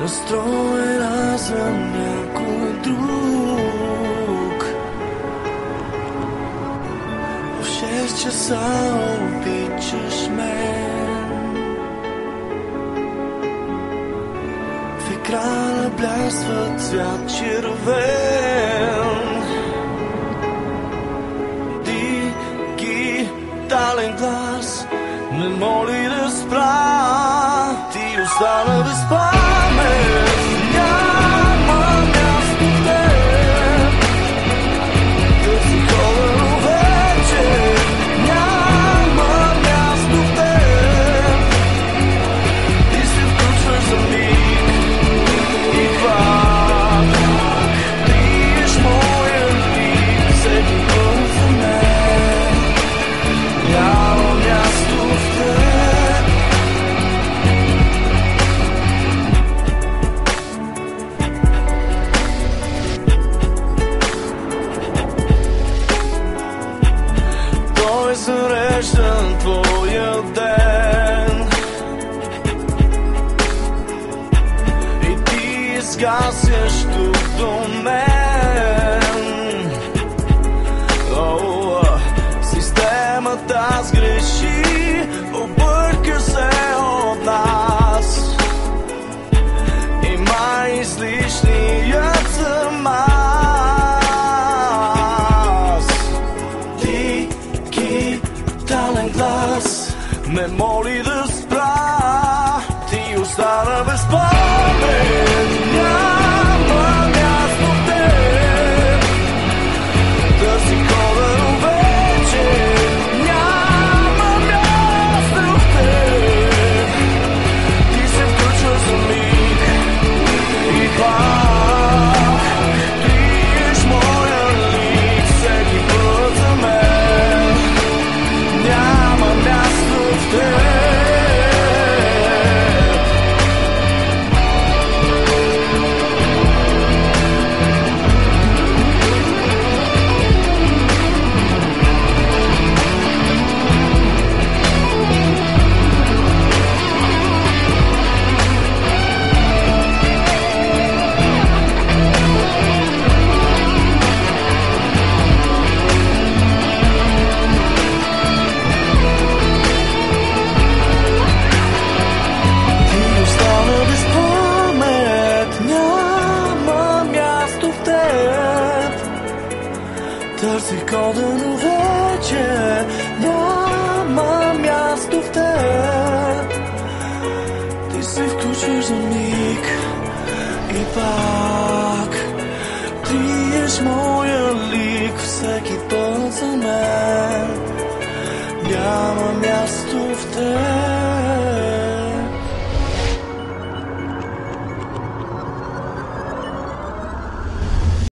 настроена за някой друг. В 6 часа обичаш мен, в екрана блясва цвят червен. Дигитален глас ме моли да спра, ти остана без памет. Няма място в теб, да си хода, но вече няма място в теб. Ти се включваш за миг и пак триеш моя лик всеки път за мен. Няма място в теб. Той зарежда твоя ден и ти изгасяш тук до мен. Системата сгреши, обърка се от нас и май излишният съм аз. Дигитален глас ме моли да спра, ти остана без памет. Няма място в теб, да си хода, но вече няма място в теб. Ти се включваш за миг и пак триеш моя лик всеки път за мен. Няма място в теб. Ти остана без памет, няма място в теб. Търсих кода, но вече няма място в теб. Ти се включваш за миг и пак триеш моя лик всеки път за мен. Няма място в теб.